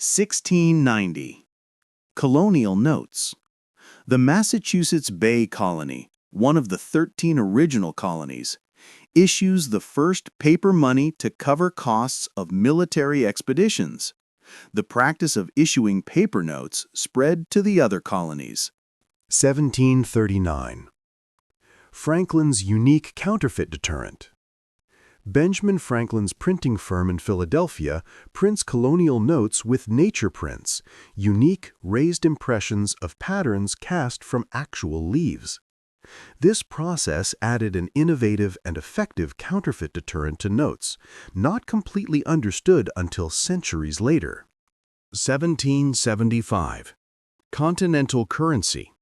1690. Colonial Notes. The Massachusetts Bay Colony, one of the 13 original colonies, issues the first paper money to cover costs of military expeditions. The practice of issuing paper notes spread to the other colonies. 1739. Franklin's unique counterfeit deterrent. Benjamin Franklin's printing firm in Philadelphia prints colonial notes with nature prints, unique raised impressions of patterns cast from actual leaves. This process added an innovative and effective counterfeit deterrent to notes, not completely understood until centuries later. 1775. Continental currency.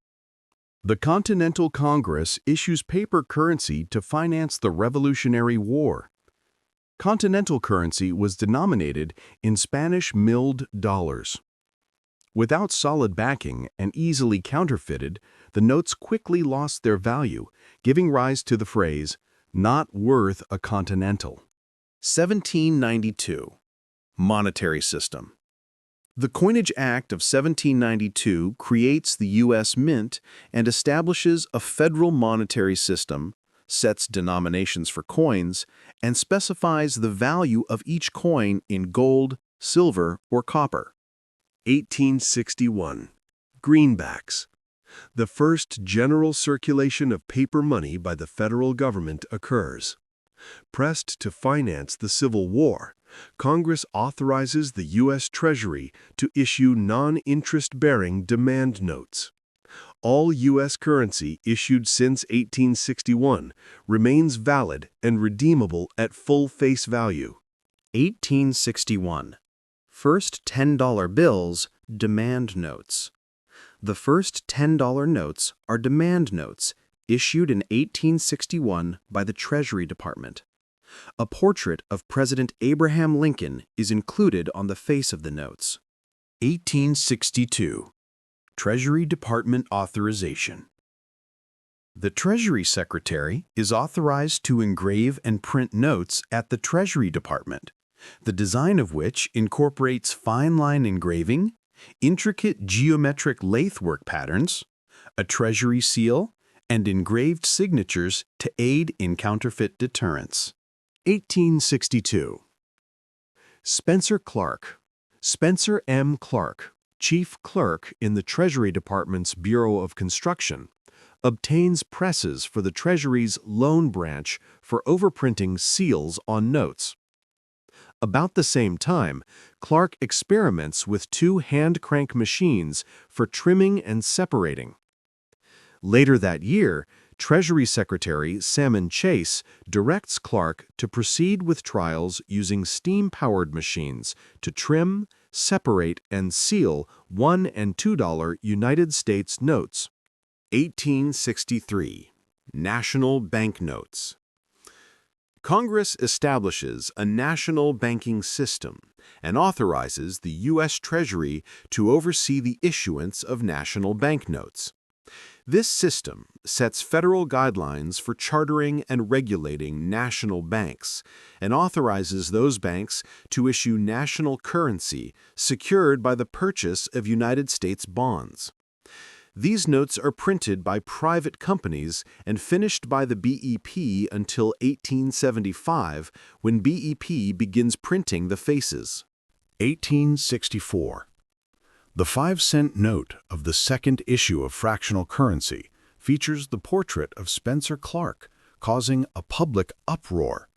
The Continental Congress issues paper currency to finance the Revolutionary War. Continental currency was denominated in Spanish milled dollars. Without solid backing and easily counterfeited, the notes quickly lost their value, giving rise to the phrase, "not worth a continental." 1792. Monetary System. The Coinage Act of 1792 creates the U.S. Mint and establishes a federal monetary system, sets denominations for coins, and specifies the value of each coin in gold, silver, or copper. 1861. Greenbacks. The first general circulation of paper money by the federal government occurs. Pressed to finance the Civil War, Congress authorizes the U.S. Treasury to issue non-interest-bearing demand notes. All U.S. currency issued since 1861 remains valid and redeemable at full face value. 1861. First $10 bills, demand notes. The first $10 notes are demand notes issued in 1861 by the Treasury Department. A portrait of President Abraham Lincoln is included on the face of the notes. 1862. Treasury Department authorization. The Treasury Secretary is authorized to engrave and print notes at the Treasury Department, the design of which incorporates fine-line engraving, intricate geometric lathe-work patterns, a Treasury seal, and engraved signatures to aid in counterfeit deterrence. 1862. Spencer Clark. Spencer M. Clark, Chief Clerk in the Treasury Department's Bureau of Construction, obtains presses for the Treasury's loan branch for overprinting seals on notes. About the same time, Clark experiments with 2 hand-crank machines for trimming and separating. Later that year, Treasury Secretary Salmon Chase directs Clark to proceed with trials using steam-powered machines to trim, separate, and seal $1 and $2 United States notes. 1863. National banknotes. Congress establishes a national banking system and authorizes the U.S. Treasury to oversee the issuance of national banknotes. This system sets federal guidelines for chartering and regulating national banks and authorizes those banks to issue national currency secured by the purchase of United States bonds. These notes are printed by private companies and finished by the BEP until 1875, when BEP begins printing the faces. 1864. The 5-cent note of the second issue of fractional currency features the portrait of Spencer Clark, causing a public uproar.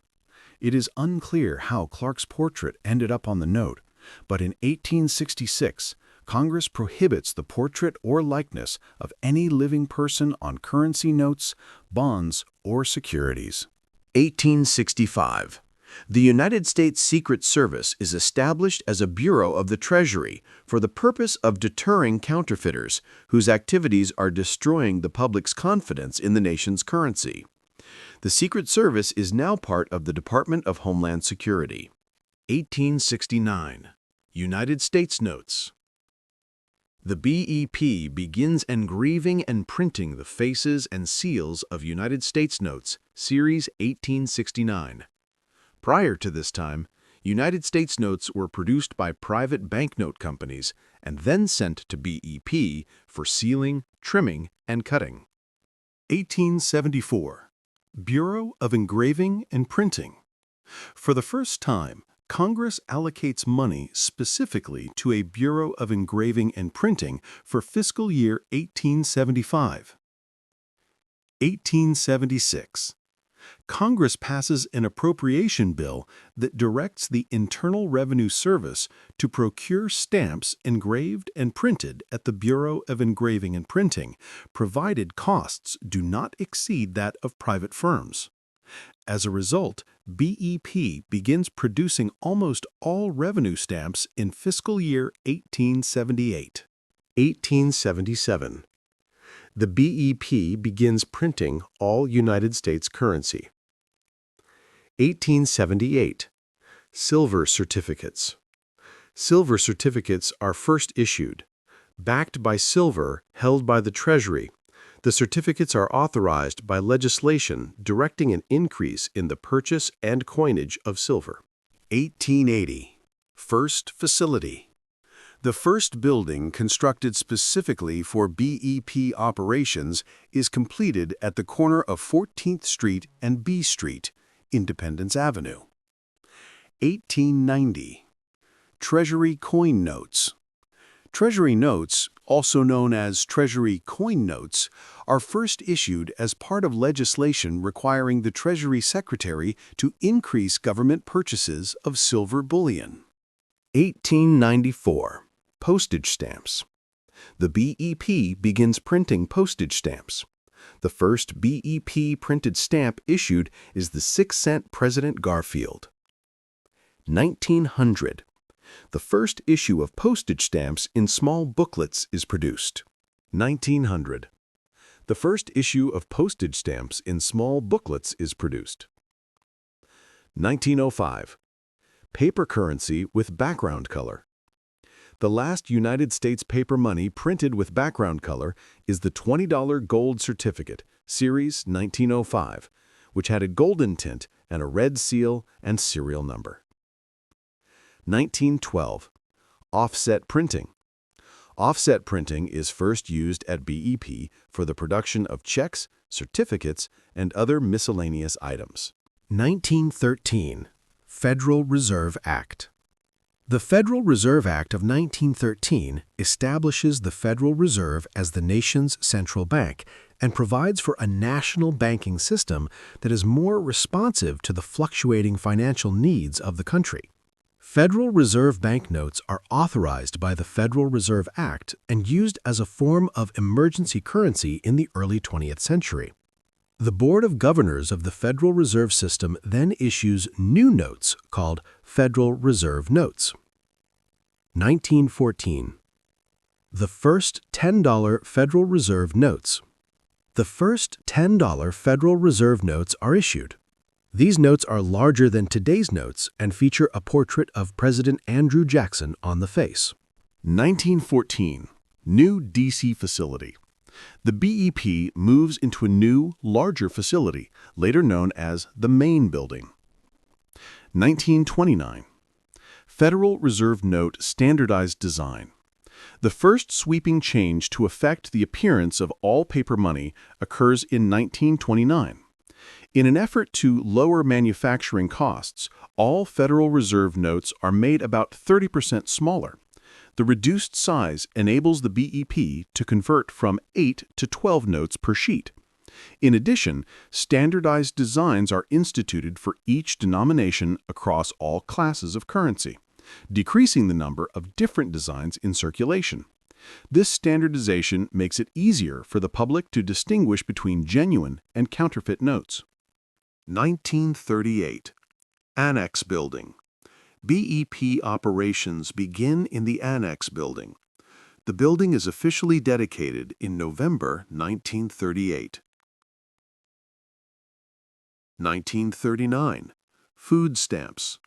It is unclear how Clark's portrait ended up on the note, but in 1866, Congress prohibits the portrait or likeness of any living person on currency notes, bonds, or securities. 1865. The United States Secret Service is established as a bureau of the Treasury for the purpose of deterring counterfeiters whose activities are destroying the public's confidence in the nation's currency. The Secret Service is now part of the Department of Homeland Security. 1869. United States notes. The BEP begins engraving and printing the faces and seals of United States notes, Series 1869. Prior to this time, United States notes were produced by private banknote companies and then sent to BEP for sealing, trimming, and cutting. 1874. Bureau of Engraving and Printing. For the first time, Congress allocates money specifically to a Bureau of Engraving and Printing for fiscal year 1875. 1876. Congress passes an appropriation bill that directs the Internal Revenue Service to procure stamps engraved and printed at the Bureau of Engraving and Printing, provided costs do not exceed that of private firms. As a result, BEP begins producing almost all revenue stamps in fiscal year 1878. 1877. The BEP begins printing all United States currency. 1878. Silver certificates. Silver certificates are first issued. Backed by silver held by the Treasury, the certificates are authorized by legislation directing an increase in the purchase and coinage of silver. 1880. First facility. The first building constructed specifically for BEP operations is completed at the corner of 14th Street and B Street, Independence Avenue. 1890. Treasury coin notes. Treasury notes, also known as Treasury coin notes, are first issued as part of legislation requiring the Treasury Secretary to increase government purchases of silver bullion. 1894. Postage stamps. The BEP begins printing postage stamps. The first BEP printed stamp issued is the 6-cent President Garfield. 1900. The first issue of postage stamps in small booklets is produced. 1900. The first issue of postage stamps in small booklets is produced. 1905. Paper currency with background color. The last United States paper money printed with background color is the $20 gold certificate, Series 1905, which had a golden tint and a red seal and serial number. 1912. Offset printing. Offset printing is first used at BEP for the production of checks, certificates, and other miscellaneous items. 1913. Federal Reserve Act. The Federal Reserve Act of 1913 establishes the Federal Reserve as the nation's central bank and provides for a national banking system that is more responsive to the fluctuating financial needs of the country. Federal Reserve banknotes are authorized by the Federal Reserve Act and used as a form of emergency currency in the early 20th century. The Board of Governors of the Federal Reserve System then issues new notes called Federal Reserve Notes. 1914. The first $10 Federal Reserve Notes. The first $10 Federal Reserve notes are issued. These notes are larger than today's notes and feature a portrait of President Andrew Jackson on the face. 1914. New DC facility. The BEP moves into a new, larger facility, later known as the Main Building. 1929. Federal Reserve Note Standardized Design. The first sweeping change to affect the appearance of all paper money occurs in 1929. In an effort to lower manufacturing costs, all Federal Reserve notes are made about 30% smaller. The reduced size enables the BEP to convert from 8 to 12 notes per sheet. In addition, standardized designs are instituted for each denomination across all classes of currency, decreasing the number of different designs in circulation. This standardization makes it easier for the public to distinguish between genuine and counterfeit notes. 1938. Annex Building. BEP operations begin in the Annex Building. The building is officially dedicated in November 1938. 1939. Food stamps.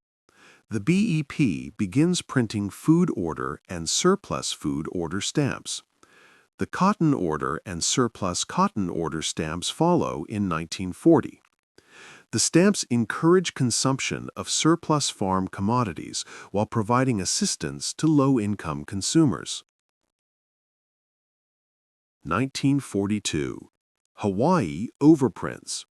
The BEP begins printing food order and surplus food order stamps. The cotton order and surplus cotton order stamps follow in 1940. The stamps encourage consumption of surplus farm commodities while providing assistance to low-income consumers. 1942. Hawaii overprints.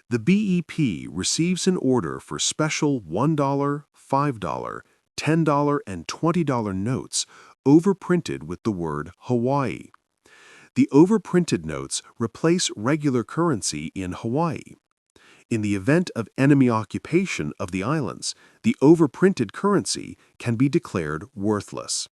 The BEP receives an order for special $1, $5, $10, and $20 notes overprinted with the word Hawaii. The overprinted notes replace regular currency in Hawaii. In the event of enemy occupation of the islands, the overprinted currency can be declared worthless.